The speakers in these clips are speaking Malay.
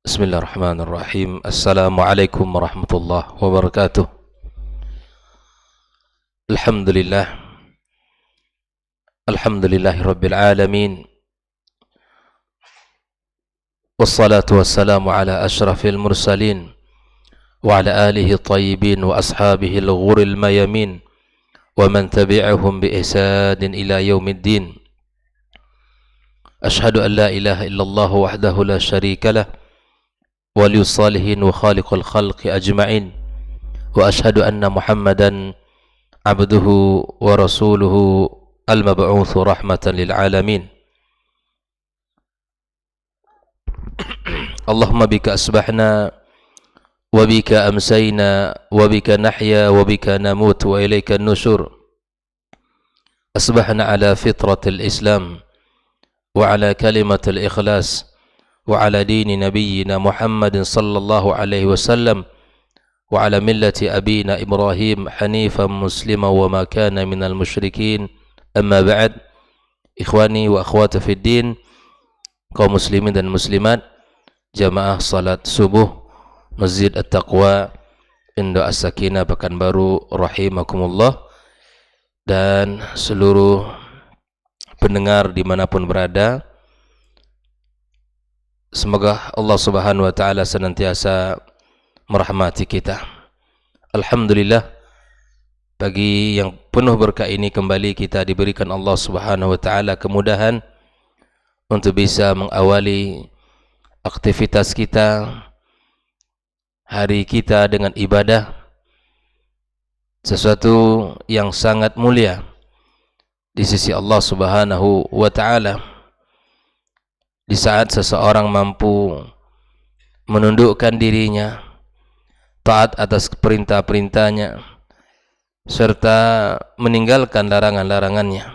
Bismillahirrahmanirrahim. Assalamualaikum warahmatullahi wabarakatuh. Alhamdulillahirabbil alamin. Wassalatu wassalamu ala asyrafil mursalin wa ala alihi thayyibin wa ashabihi al-ghuril mayamin wa man tabi'ahum bi ihsanin ila yaumiddin. Ashhadu an la ilaha illallah wahdahu la syarika lah ولي الصالحين وخالق الخلق أجمعين وأشهد أن محمدا عبده ورسوله المبعوث رحمة للعالمين. اللهم بك أصبحنا وبك أمسينا وبك نحيا وبك نموت وإليك النشور. أصبحنا على فطرة الإسلام وعلى كلمة الإخلاص وعلى دين نبينا محمد صلى الله عليه وسلم وعلى ملة أبينا إبراهيم حنيفا مسلما وما كان من المشركين. أما بعد، إخواني وأخواتي في الدين, kaum muslimin dan muslimat, jamaah salat subuh Masjid At-Taqwa Indo As-Sakinah Pekanbaru rahimakumullah, dan seluruh pendengar dimanapun berada. Semoga Allah Subhanahu wa taala senantiasa merahmati kita. Alhamdulillah, pagi yang penuh berkah ini kembali kita diberikan Allah Subhanahu wa taala kemudahan untuk bisa mengawali aktivitas kita, hari kita dengan ibadah, sesuatu yang sangat mulia di sisi Allah Subhanahu wa taala. Di saat seseorang mampu menundukkan dirinya, taat atas perintah-perintahnya, serta meninggalkan larangan-larangannya,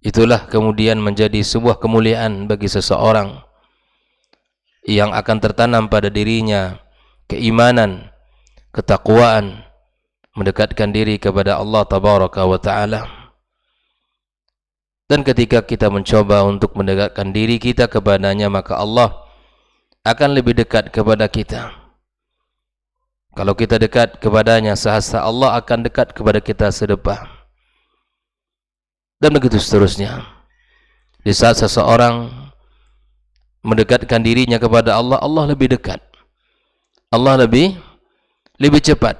itulah kemudian menjadi sebuah kemuliaan bagi seseorang yang akan tertanam pada dirinya keimanan, ketakwaan, mendekatkan diri kepada Allah Tabaraka wa Ta'ala. Dan ketika kita mencoba untuk mendekatkan diri kita kepadanya, maka Allah akan lebih dekat kepada kita. Kalau kita dekat kepadanya sahasta, Allah akan dekat kepada kita sedepa. Dan begitu seterusnya. Di saat seseorang mendekatkan dirinya kepada Allah, Allah lebih dekat. Allah lebih cepat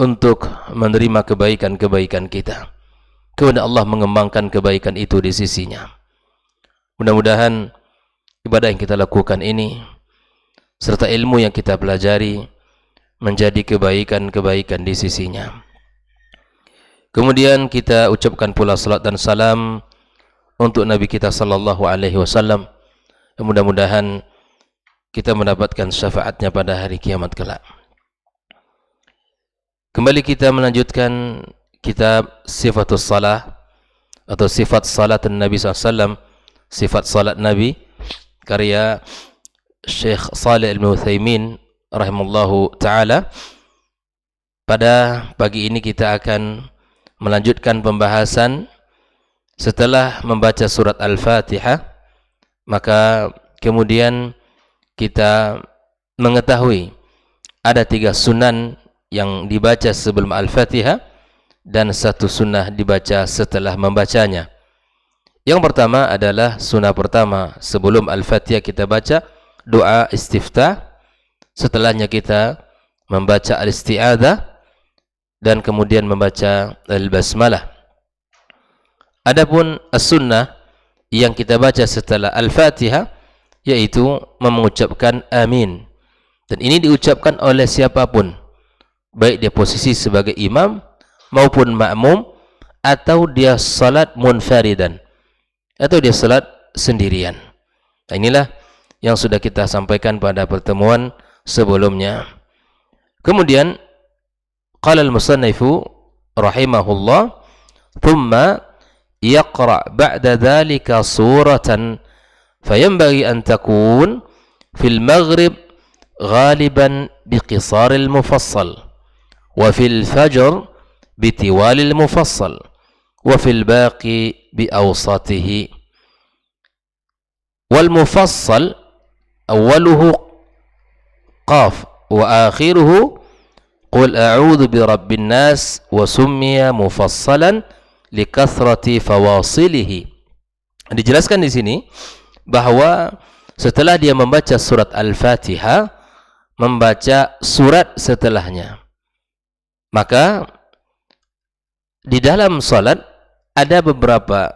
untuk menerima kebaikan-kebaikan kita. Kemudian Allah mengembangkan kebaikan itu di sisinya. Mudah-mudahan ibadah yang kita lakukan ini serta ilmu yang kita pelajari menjadi kebaikan-kebaikan di sisinya. Kemudian kita ucapkan pula salat dan salam untuk Nabi kita sallallahu alaihi wasallam. Mudah-mudahan kita mendapatkan syafaatnya pada hari kiamat kelak. Kembali kita melanjutkan kitab Sifatus Salah atau Sifat Salat Nabi SAW, Sifat Salat Nabi, karya Syekh Shalih Al-Utsaimin rahimallahu ta'ala. Pada pagi ini kita akan melanjutkan pembahasan setelah membaca surat Al-Fatihah. Maka kemudian kita mengetahui ada 3 sunan yang dibaca sebelum Al-Fatihah dan 1 sunnah dibaca setelah membacanya. Yang pertama adalah sunnah pertama, sebelum Al-Fatihah kita baca doa istiftah, setelahnya kita membaca al-isti'adzah dan kemudian membaca al-basmalah. Adapun as-sunnah yang kita baca setelah Al-Fatihah yaitu mengucapkan amin, dan ini diucapkan oleh siapapun, baik dia posisi sebagai imam maupun makmum, atau dia salat munfaridan, atau dia salat sendirian. Nah, inilah yang sudah kita sampaikan pada pertemuan sebelumnya. Kemudian qala al-musannifu rahimahullah, thumma yaqra' ba'da dhalika suratan fayanbaghi an takun fil maghrib ghaliban biqisaril mufassal wa fil fajr bitiwalil mufassal wa fil baqi bi awsatihi. Wal mufassal awwaluhu qaf wa akhiruhu qul a'udzu birabbin nas wa summiya mufassalan likathrati fawasilihi. Dijelaskan di sini bahwa setelah dia membaca surat Al-Fatihah, membaca surat setelahnya. Maka di dalam salat ada beberapa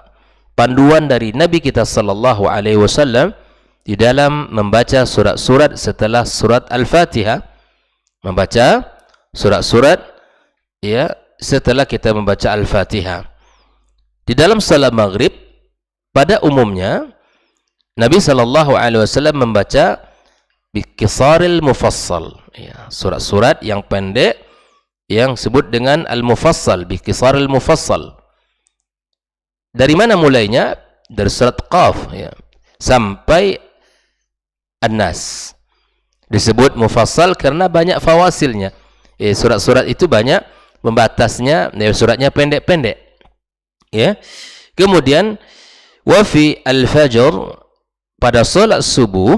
panduan dari Nabi kita sallallahu alaihi wasallam di dalam membaca surat-surat setelah surat Al-Fatihah. Membaca surat-surat ya setelah kita membaca Al-Fatihah. Di dalam salat maghrib pada umumnya Nabi sallallahu alaihi wasallam membaca biqisaril mufassal, ya, surat-surat yang pendek yang disebut dengan al-mufassal, biqisaril mufassal. Dari mana mulainya? Dari surat Qaf, ya, sampai An-Nas. Disebut mufassal karena banyak fawasilnya. Surat-surat itu banyak membatasnya, suratnya pendek-pendek. Ya. Kemudian wa fi al-fajr, pada salat subuh,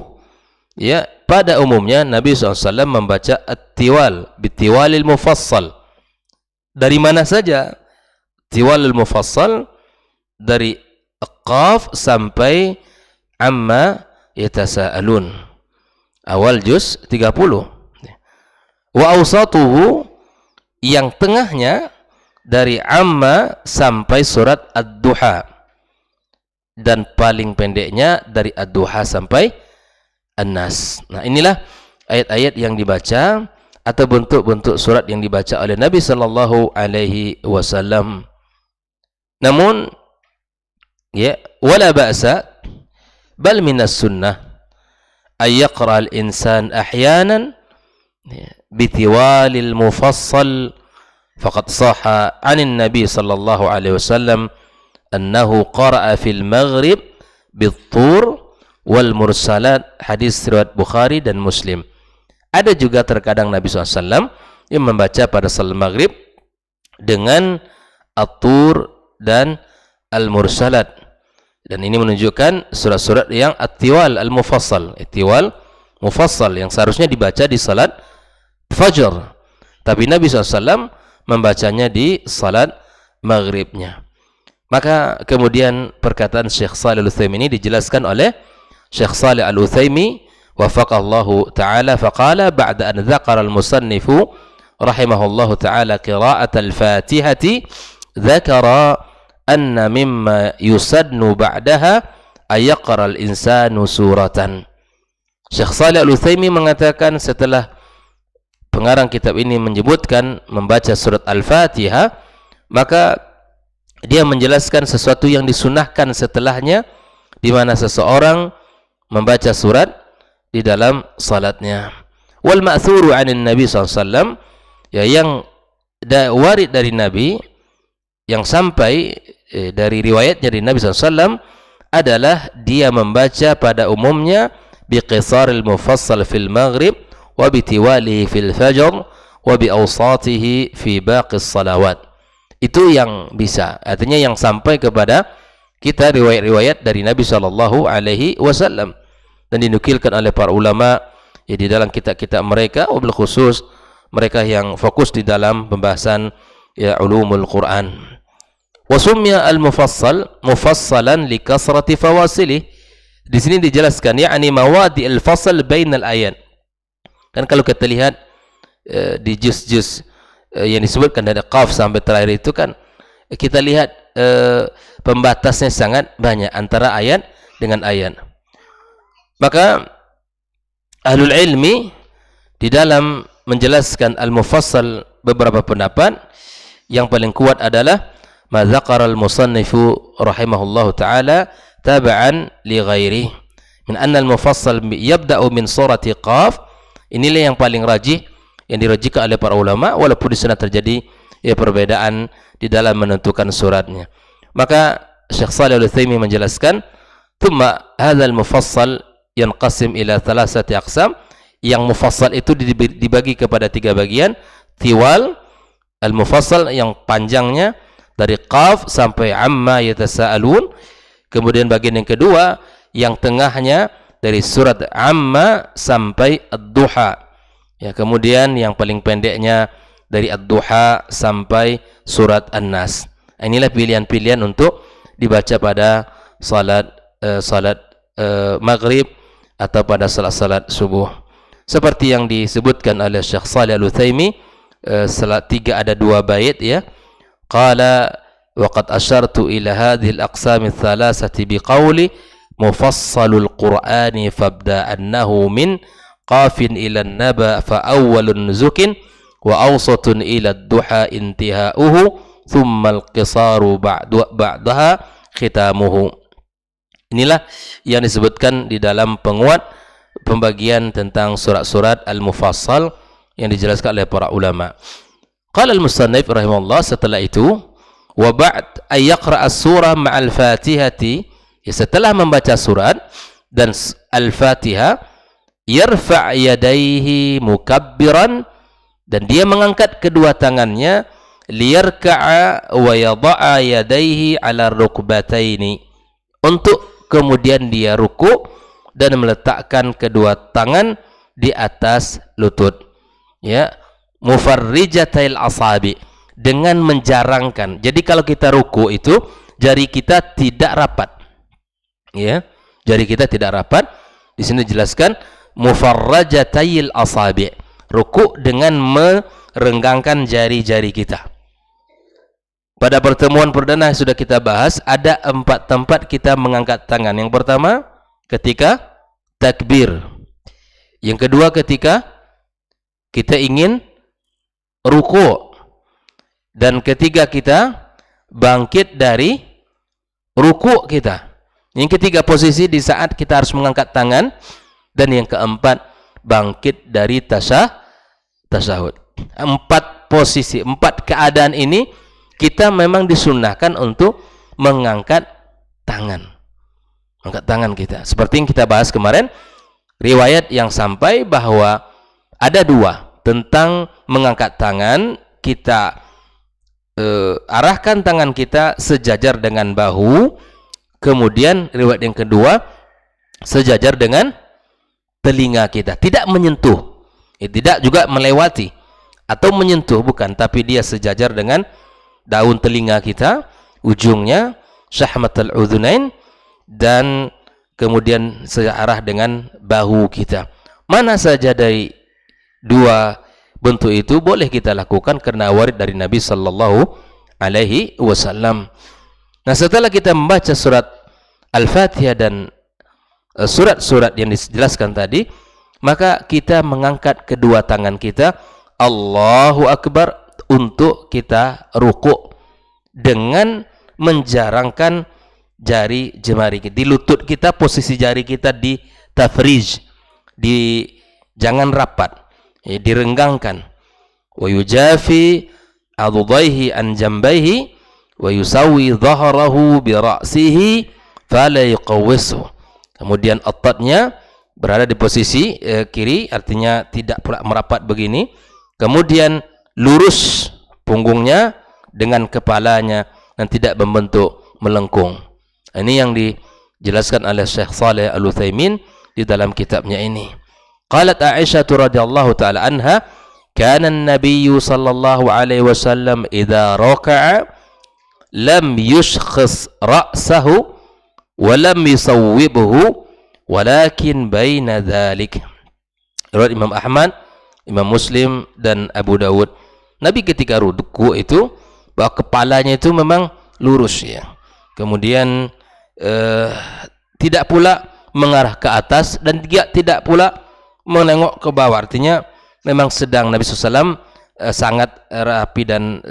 ya, pada umumnya Nabi SAW membaca at-tiwal bitiwalil mufassal. Dari mana saja? Tiwalil mufassal dari Qaf sampai amma yatasaalun, awal juz 30. Wa awsatuhu, yang tengahnya dari amma sampai surat ad-duha, dan paling pendeknya dari ad-duha sampai An-Nas. Nah, inilah ayat-ayat yang dibaca atau bentuk-bentuk surat yang dibaca oleh Nabi sallallahu alaihi wasallam. Namun ya, wala ba'sa bal minas sunnah ay yaqra al-insan ahyanan bitiwalil mufassal, faqad sahha 'anil nabi sallallahu alaihi wasallam annahu qara'a fil maghrib bit-tur wal mursalat, hadis riwayat Bukhari dan Muslim. Ada juga terkadang Nabi SAW yang membaca pada salat maghrib dengan at-tur dan al-mursalat, dan ini menunjukkan surat-surat yang at-tiwal al-mufassal, at-tiwal mufassal yang seharusnya dibaca di salat fajar, tapi Nabi SAW membacanya di salat maghribnya. Maka kemudian perkataan Syekh Shalih Al-Utsaimin ini dijelaskan oleh Syekh Shalih Al-Utsaimin wafaqallahu ta'ala, faqala ba'da an dzakara al-musannifu rahimahullahu ta'ala qira'at al-Fatihati dzakara anna mimma yusadnu ba'daha ay yaqra al-insanu suratan. Syekh Shalih Al-Utsaimin mengatakan setelah pengarang kitab ini menyebutkan membaca surat Al-Fatihah, maka dia menjelaskan sesuatu yang disunahkan setelahnya, di mana seseorang membaca surat di dalam salatnya. Wal ma'thuru 'anil Nabi SAW, ya, yang warid dari Nabi, yang sampai dari riwayatnya dari Nabi SAW adalah dia membaca pada umumnya biqisaril mufassal fil maghrib wa bitiwalihi fil fajr wa bi awsatihi fi baqis salawat. Itu yang bisa, artinya yang sampai kepada kita riwayat-riwayat dari Nabi sallallahu alaihi wasallam, dan dinukilkan oleh para ulama ya di dalam kitab-kitab mereka, wabil khusus mereka yang fokus di dalam pembahasan ya ulumul Quran. Wa summiya al-mufassal mufassalan li kasrati fawasilih. Di sini dijelaskan yakni mawadi al-fasl bainal ayat. Kan kalau kita lihat di juz-juz yang disebutkan dari Qaf sampai terakhir itu kan kita lihat pembatasnya sangat banyak antara ayat dengan ayat. Maka ahlul ilmi di dalam menjelaskan al-mufassal beberapa pendapat, yang paling kuat adalah ma dzakara al-musannifu rahimahullahu taala tab'an li ghairi min anna al-mufassal yabda'u min surati Qaf. Inilah yang paling rajih, yang dirajihkan oleh para ulama, walaupun di sana terjadi ya perbedaan di dalam menentukan suratnya. Maka Syekh Shalih Al-Utsaimin menjelaskan, "Tsumma hadzal mufassal yanqasim ila thalathati aqsam." Yang mufassal itu dibagi kepada 3 bagian. Tiwal al-mufassal yang panjangnya dari Qaf sampai amma yatasaalun. Kemudian bagian yang kedua yang tengahnya dari surat Amma sampai Ad-Duha. Ya, kemudian yang paling pendeknya dari Ad-Duha sampai surat An-Nas. Inilah pilihan-pilihan untuk dibaca pada salat maghrib atau pada salat subuh. Seperti yang disebutkan oleh Syekh Shalih Al-Utsaimin, salat 3 ada 2 bait ya. Qala wa qad ashartu ila hadhihi al-aqsam ats-thalathati biqawli mufassalul Qur'ani fabda annahu min qafin ila an-naba fa awwalun nuzukin wa awsatun ila ad-duha intihauhu thumma al-qisaru ba'daha khitamuhu. Inilah yang disebutkan di dalam penguat pembagian tentang surat-surat al-mufassal yang dijelaskan oleh para ulama. Qala al-musannif rahimahullah, setelah itu wa ba'd ay yaqra as-surah ma'al fatihati, ya, setelah membaca surat dan al-fatihah, yarfa' yadayhi mukabbiran, dan dia mengangkat kedua tangannya, liyarka'a wa yada'a yadayhi ala rukbataini, untuk kemudian dia ruku dan meletakkan kedua tangan di atas lutut, ya, mufarrijatail asabi, dengan menjarangkan. Jadi kalau kita ruku itu jari kita tidak rapat, ya, jari kita tidak rapat. Di sini dijelaskan mufarrajatail asabi, ruku dengan merenggangkan jari-jari kita. Pada pertemuan perdana sudah kita bahas, ada 4 tempat kita mengangkat tangan. Yang pertama ketika takbir, yang kedua ketika kita ingin ruku, dan ketiga kita bangkit dari ruku kita. Yang ketiga posisi di saat kita harus mengangkat tangan, dan yang keempat bangkit dari tasyahud. 4 posisi, 4 keadaan ini kita memang disunnahkan untuk mengangkat tangan. Mengangkat tangan kita. Seperti yang kita bahas kemarin, riwayat yang sampai bahwa ada 2 tentang mengangkat tangan. Kita arahkan tangan kita sejajar dengan bahu. Kemudian riwayat yang kedua, sejajar dengan telinga kita, tidak menyentuh, tidak juga melewati atau menyentuh, bukan, tapi dia sejajar dengan daun telinga kita, ujungnya syahmatul udhunain, dan kemudian searah dengan bahu kita. Mana saja dari 2 bentuk itu boleh kita lakukan karena warid dari Nabi sallallahu alaihi wasallam. Nah, setelah kita membaca surat Al-Fatihah dan surat-surat yang dijelaskan tadi, maka kita mengangkat kedua tangan kita, Allahu Akbar, untuk kita ruku dengan menjarangkan jari jemari kita di lutut kita. Posisi jari kita di tafrij, jangan rapat, direnggangkan. Wa yujafi adudaihi an jambaihi wa yusawi dhahrahu bi ra'sihi fala yuqawwisu. Kemudian ototnya berada di posisi kiri, artinya tidak pula merapat begini. Kemudian lurus punggungnya dengan kepalanya dan tidak membentuk melengkung. Ini yang dijelaskan oleh Syekh Shalih Al-Utsaimin di dalam kitabnya ini. Qalat Aisyah radhiyallahu taala anha, kana an-nabiy sallallahu alaihi wasallam idza raka'a lam yushkhis ra'sahu wa lam yusawwibhu walakin baina dzalik. Riwayat Imam Ahmad, Imam Muslim dan Abu Dawud. Nabi ketika ruku itu bahwa kepalanya itu memang lurus, ya. Kemudian tidak pula mengarah ke atas dan tidak pula menengok ke bawah. Artinya memang sedang Nabi SAW sangat rapi dan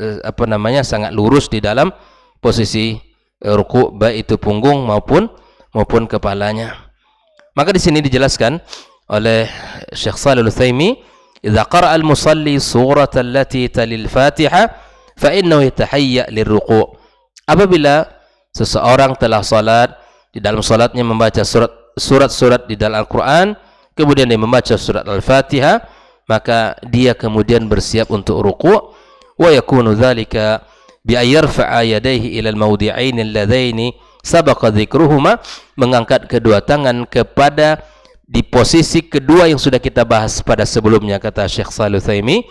sangat lurus di dalam posisi ruku, baik itu punggung maupun kepalanya. Maka di sini dijelaskan oleh Syekh Shalih Al-Utsaimin, idza qara'a al-musalli surata allati talil Fatihah fa innahu yatahayya lirruku'. Apabila seseorang telah salat, di dalam salatnya membaca surat-surat di dalam Al-Qur'an, kemudian dia membaca surat Al-Fatihah, maka dia kemudian bersiap untuk ruku'. Wa yakunu dzalika bi ay yarfa'a yadayhi ila al-mawdi'ain alladhaini sabaqa dzikruhuma, mengangkat kedua tangan kepada di posisi kedua yang sudah kita bahas pada sebelumnya, kata Syekh Shalih Utsaimin,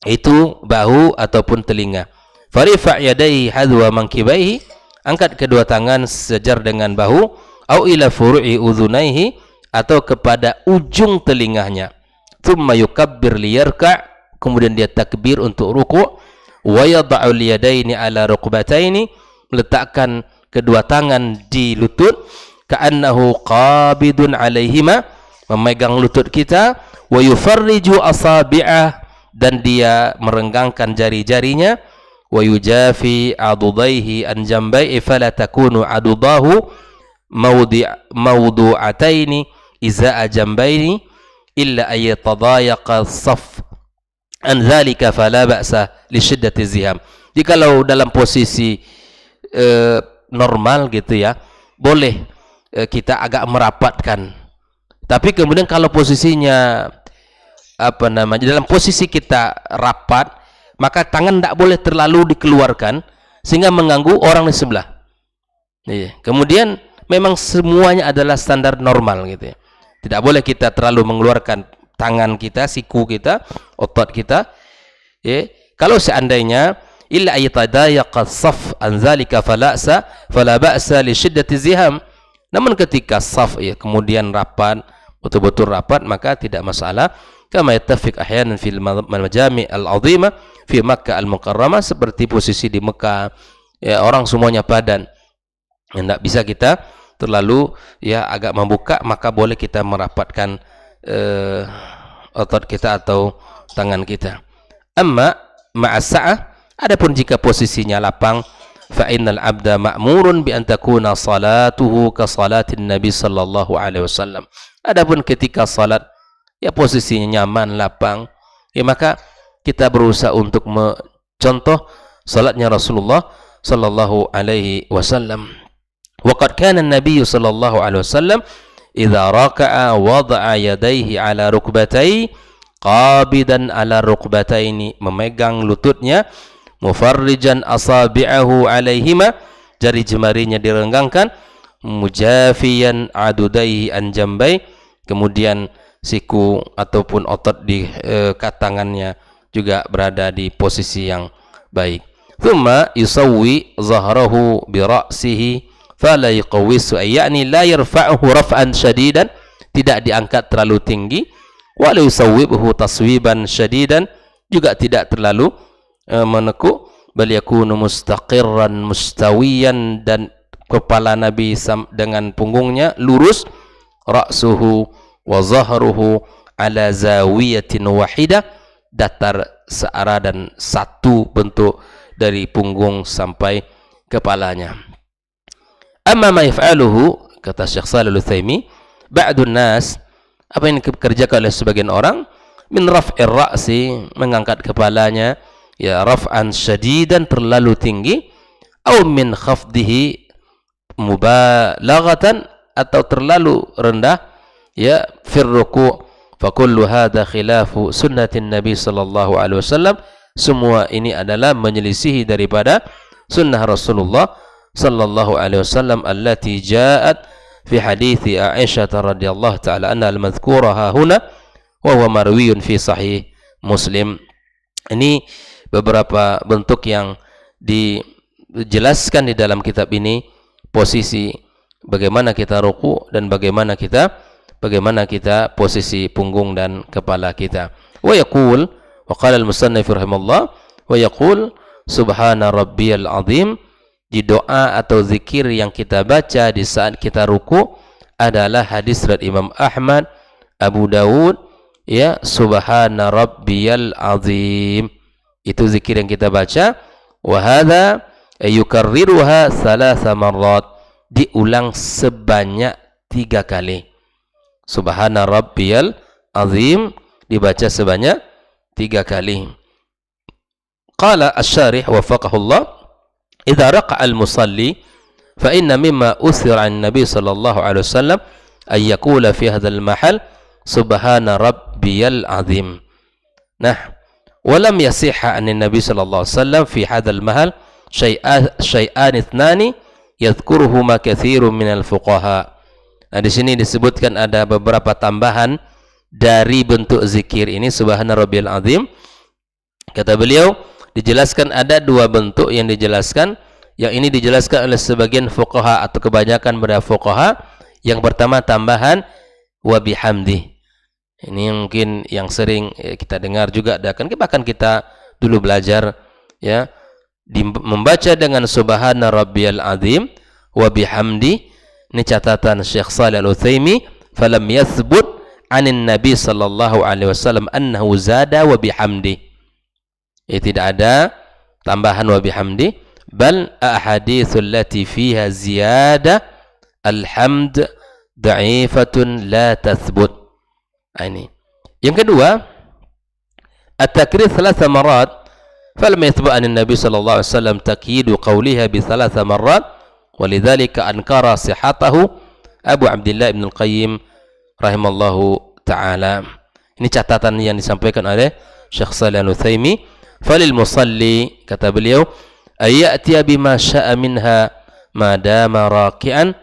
itu bahu ataupun telinga. Farifa' yadayhi hadwa mankibaihi, angkat kedua tangan sejar dengan bahu, au ila furu'i udhunaihi, atau kepada ujung telinganya. Thumma yukabbir liyarka', kemudian dia takbir untuk ruku', wa yada'u liyadaini ala rukbataini, meletakkan kedua tangan di lutut, ka'annahu qabidun alaihima, memegang lutut kita, wa yufarriju asabi'ah, dan dia merenggangkan jari-jarinya, wa yujafi adudaihi an jambai fala takunu adudahu mawdu'ataini iza'a jambaini illa ayatadayaqa as-saf an dhalika fala ba'sa li shiddati ziham. Jikalau dalam posisi normal gitu ya, boleh kita agak merapatkan. Tapi kemudian kalau posisinya dalam posisi kita rapat, maka tangan tidak boleh terlalu dikeluarkan sehingga mengganggu orang di sebelah. Kemudian memang semuanya adalah standar normal gitu ya. Tidak boleh kita terlalu mengeluarkan tangan kita, siku kita, otot kita. Kalau seandainya illa ayatadayaqa as-saf an dzalika fala ba'sa li shiddati ziham. Namun ketika saf kemudian rapat, betul-betul rapat, maka tidak masalah. Kama yattafiq ahyanan fil majami' al-'azimah fi Makkah al-Mukarramah, seperti posisi di Mekah ya, orang semuanya padan. Tidak bisa kita terlalu agak membuka, maka boleh kita merapatkan otot kita atau tangan kita. Amma ma'as-sa'ah, adapun jika posisinya lapang, fa innal 'abda ma'murun bi an takuna salatuhu ka salatin Nabi sallallahu alaihi wasallam. Adapun ketika salat posisinya nyaman, lapang, maka kita berusaha untuk mencontoh salatnya Rasulullah sallallahu alaihi wasallam. Wa qad kana an-nabiy sallallahu alaihi wasallam idza raka'a wada'a yadayhi ala rukbatayhi qabidan ala rukbataini, memegang lututnya, mufarrijan asabi'ahu alaihima, jari jemarinya direnggangkan, mujafiyan adudaihi an jambai, kemudian siku ataupun otot di tangannya juga berada di posisi yang baik. Thumma yusawwi zahrahu bi ra'sihi fala yuqawwisu, yani la yarfa'uhu raf'an shadidan, tidak diangkat terlalu tinggi, wa la yusawwibuhu taswiban shadidan, juga tidak terlalu menekuk, bal yakunu mustaqirran mustawiyan, dan kepala Nabi dengan punggungnya lurus, ra'suhu wa zahruhu ala zawiyatin wahidah, datar searah dan satu bentuk dari punggung sampai kepalanya. Amma ma yaf'aluhu, kata Syekh Shalih Utsaimin, ba'dun nas, apa yang dikerjakan oleh sebagian orang, min raf'ir ra'si, mengangkat kepalanya raf'an syadidan, terlalu tinggi, au min khafdihi mubalaghatan, atau terlalu rendah fir ruku', fa kullu hadha khilafu sunnatin Nabi sallallahu alaihi wasallam. Semua ini adalah menyelisihi daripada sunnah Rasulullah sallallahu alaihi wasallam allati ja'at fi hadithi Aisyah radhiyallahu ta'ala anha al-madhkura huna wa huwa marwiyun fi sahih Muslim. Ini beberapa bentuk yang dijelaskan di dalam kitab ini, posisi bagaimana kita ruku dan bagaimana kita posisi punggung dan kepala kita. Wa yaqul, wa qala al-musannif rahimahullah, wa yaqul subhana rabbiyal azim, di doa atau zikir yang kita baca di saat kita ruku adalah hadis riwayat Imam Ahmad, Abu Dawud, subhana rabbiyal azim, itu zikir yang kita baca. Wa hadza yukarriruha thalatha marrat, diulang sebanyak 3 kali. Subhana rabbiyal azim dibaca sebanyak 3 kali. Qala asy-syarih wafaqahullah, idza raqa'a al-musalli fa inna mimma uthira 'an Nabi sallallahu alaihi wasallam ay yaqula fi hadzal mahal subhana rabbiyal azim. Nah, wa lam yasihha 'an Nabi sallallahu alaihi wasallam fi hadzal mahal syai'an ithnani yadhkuruhuma katsirun minal fuqaha. Nah, di sini disebutkan ada beberapa tambahan dari bentuk zikir ini, subhana rabbiyal azim. Kata beliau, dijelaskan ada dua bentuk yang dijelaskan. Yang ini dijelaskan oleh sebagian fuqaha atau kebanyakan pada fuqaha. Yang pertama tambahan wa bihamdi. Ini mungkin yang sering kita dengar juga, bahkan kita dulu belajar ya, membaca dengan subhana rabbiyal azim wa bihamdi. Ini catatan Syekh Shalih Al-Utsaimin, falam yathbut 'anin Nabi sallallahu alaihi wasallam annahu zada wa bihamdi. Tidak ada tambahan wa bihamdi, bal ahaditsul lati fiha ziyada alhamd dha'ifatun la tathbut. Ini. Yang kedua, at-takrir 3 marat, falam yathbut 'anin Nabi sallallahu alaihi wasallam takyidu qawliha bi 3 marat. Walidzalika ankara sihhatahu Abu Abdullah Ibnu Al-Qayyim rahimallahu taala. Ini catatan yang disampaikan oleh Syekh Shalih Al-Utsaimin. Falil musalli, kata beliau, ayatiya bima syaa minha ma dama raki'an.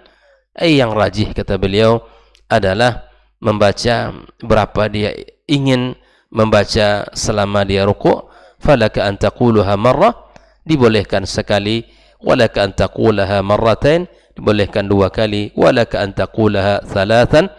Yang rajih, kata beliau, adalah membaca berapa dia ingin membaca selama dia rukuk. Falaka an taquluha marrah, dibolehkan sekali. Walaka an taqulaha marratain, dibolehkan 2 kali. Walaka an taqulaha thalathan,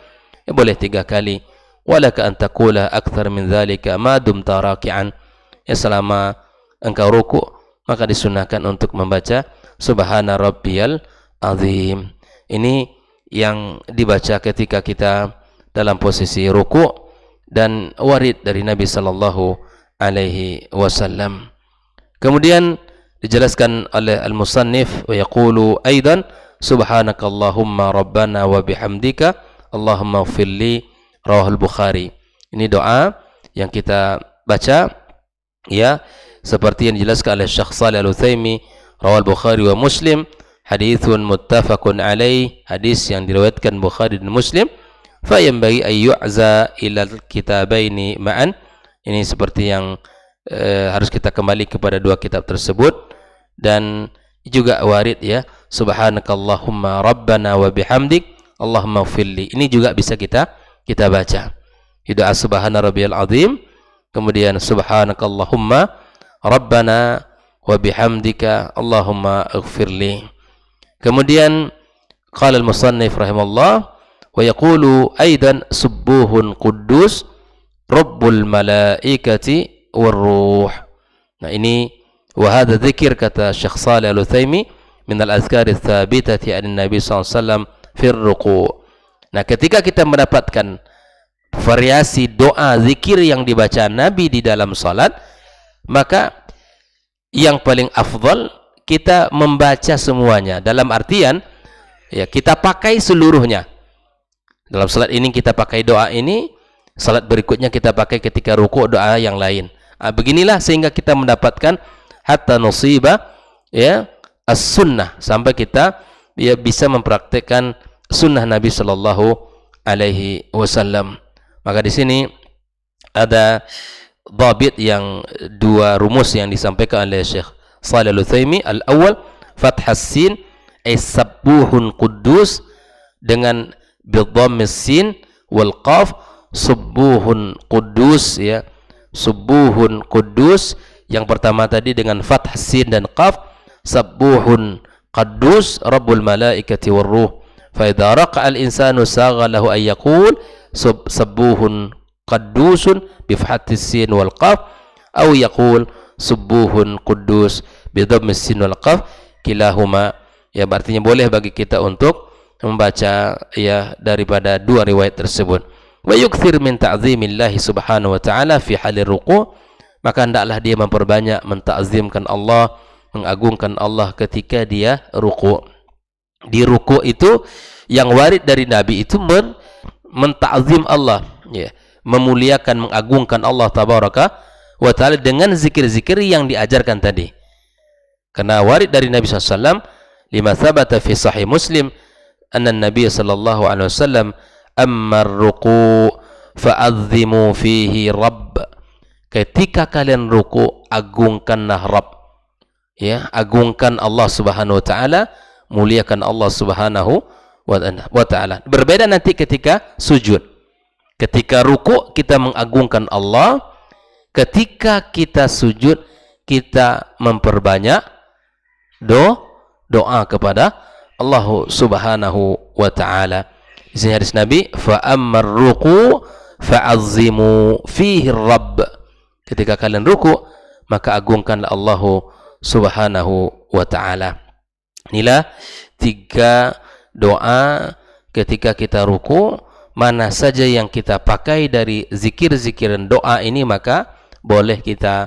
boleh 3 kali. Walaka an taqulaha akthar min dzalika ma dumta raki'an. Selama engkau rukuk, maka disunahkan untuk membaca subhana rabbiyal azim. Ini yang dibaca ketika kita dalam posisi rukuk dan warid dari Nabi sallallahu alaihi wasallam. Kemudian dijelaskan oleh al-musannif, wa yaqulu aidan subhanakallahumma rabbana wa bihamdika Allahumma ighfirli, rawahul Bukhari. Ini doa yang kita baca ya, seperti yang dijelaskan oleh Syekh Shalih Al-Utsaimin, rawahul Bukhari wa Muslim, haditsun muttafaqun alaih, hadis yang diriwayatkan Bukhari dan Muslim. Fa yanbaghi ay yu'za ila al-kitabaini ma'an. Ini seperti yang harus kita kembali kepada 2 kitab tersebut. Dan juga warid ya, subhanakallahumma rabbana wa bihamdik Allahumma ighfirli. Ini juga bisa kita baca. Doa subhana rabbiyal azim, kemudian subhanakallahumma rabbana wa bihamdika Allahumma ighfirli. Kemudian qala al-musannif rahimallah, wa yaqulu aidan subuhun quddus rabbul malaikati war ruh. Nah, ini wa hadha dzikir, kata Syekh Shalih Al-Utsaimin, min al-azkar ats-tsabitati an Nabi sallallahu alaihi wasallam fi ruku'. Nah, ketika kita mendapatkan variasi doa zikir yang dibaca Nabi di dalam salat, maka yang paling afdal kita membaca semuanya. Dalam artian ya, kita pakai seluruhnya. Dalam salat ini kita pakai doa ini, salat berikutnya kita pakai ketika ruku' doa yang lain. Beginilah sehingga kita mendapatkan hatta nusiba ya as-sunnah, sampai kita ya bisa mempraktikkan sunnah Nabi sallallahu alaihi wasallam. Maka di sini ada dhabit yang 2 rumus yang disampaikan oleh Syekh Shalih Al-Utsaimin. Al-awwal fathas sin ay sabbuhun quddus, dengan bidhammis sin wal qaf, subuhun quddus ya, subuhun quddus. Yang pertama tadi dengan fathah sin dan qaf, sabbuhun qaddus rabbul malaikati war ruh. Fa idza raqa al insanu sagha lahu ay yaqul sabbuhun qaddusun bi fathis sin wal qaf, aw yaqul subuhun quddus bi dhammis sin wal qaf, kilahuma. Ya, artinya boleh bagi kita untuk membaca ya daripada 2 riwayat tersebut. Wa yukthir min ta'zimillahi subhanahu wa ta'ala fi halir ruku', maka hendaklah dia memperbanyak mentakzimkan Allah, mengagungkan Allah ketika dia ruku'. Di ruku' itu yang warid dari Nabi itu mentakzim Allah ya, memuliakan, mengagungkan Allah tabaraka wa ta'ala dengan zikir-zikir yang diajarkan tadi. Karena warid dari Nabi SAW, lima thabata fi sahih Muslim anna Nabi sallallahu alaihi wasallam amma ruku' fa'azzimu fihi rabb. Ketika kalian ruku', agungkanlah Rabb ya, agungkan Allah subhanahu wa ta'ala, muliakan Allah Subhanahu wa ta'ala. Berbeda nanti ketika sujud. Ketika ruku kita mengagungkan Allah, ketika kita sujud kita memperbanyak doa kepada Allah Subhanahu wa ta'ala. Di sini hadis Nabi, fa ammar ruku fa'azzimu fihi rabb. Ketika kalian ruku maka agungkanlah Allah Subhanahu wa ta'ala. Inilah 3 doa ketika kita ruku. Mana saja yang kita pakai dari zikir-zikir dan doa ini maka boleh kita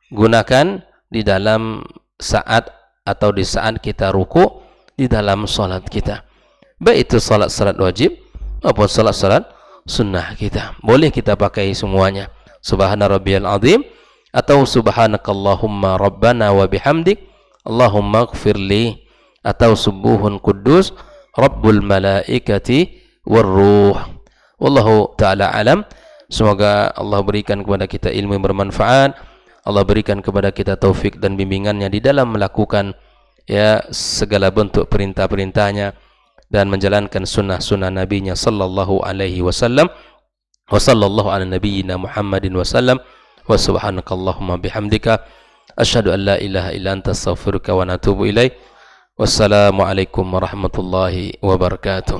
gunakan di dalam saat atau di saat kita ruku di dalam salat kita. Baik itu salat wajib maupun salat sunnah kita. Boleh kita pakai semuanya. Subhana rabbiyal azim atau subhanakallahumma rabbana wa bihamdik Allahumma ighfirli atau subuhun kudus Rabbul malaikati warruh. Wallahu ta'ala alam. Semoga Allah berikan kepada kita ilmu yang bermanfaat. Allah berikan kepada kita taufik dan bimbingannya di dalam melakukan ya segala bentuk perintah-perintahnya dan menjalankan sunnah-sunnah nabinya sallallahu alaihi wasallam. Wa sallallahu ala nabiyyina Muhammadin wasallam. Wa subhanakallahumma bihamdika asyhadu an la ilaha illa anta astaghfiruka wa atubu ilaik. Wassalamualaikum warahmatullahi wabarakatuh.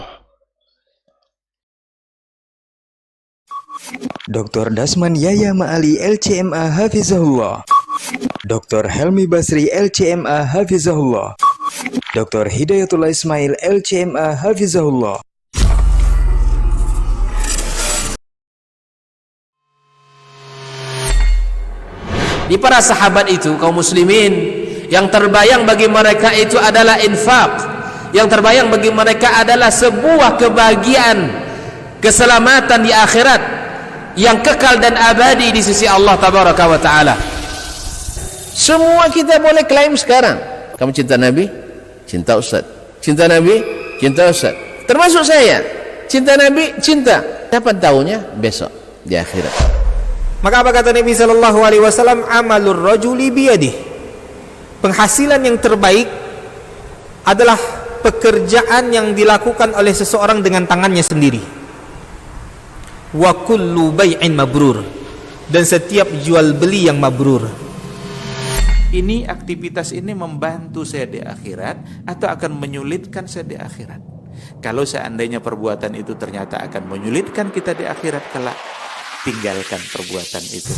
Dr. Dasman Yahya Ma'ali LCMA Hafizahullah, Dr. Helmi Basri LCMA Hafizahullah, Dr. Hidayatullah Ismail LCMA Hafizahullah. Di para sahabat itu kaum muslimin, yang terbayang bagi mereka itu adalah infak, yang terbayang bagi mereka adalah sebuah kebahagiaan, keselamatan di akhirat yang kekal dan abadi di sisi Allah tabaraka wa taala. Semua kita boleh klaim sekarang, kamu cinta Nabi, cinta Ustaz, cinta Nabi, cinta Ustaz, termasuk saya, cinta Nabi, cinta. Dapat tahunya besok di akhirat. Maka apa kata Nabi sallallahu alaihi wasallam? Amalur rajuli biyadihi. Penghasilan yang terbaik adalah pekerjaan yang dilakukan oleh seseorang dengan tangannya sendiri. Wa kullu bai'in mabrur, dan setiap jual beli yang mabrur. Ini aktivitas ini membantu saya di akhirat atau akan menyulitkan saya di akhirat? Kalau seandainya perbuatan itu ternyata akan menyulitkan kita di akhirat kelak, tinggalkan perbuatan itu.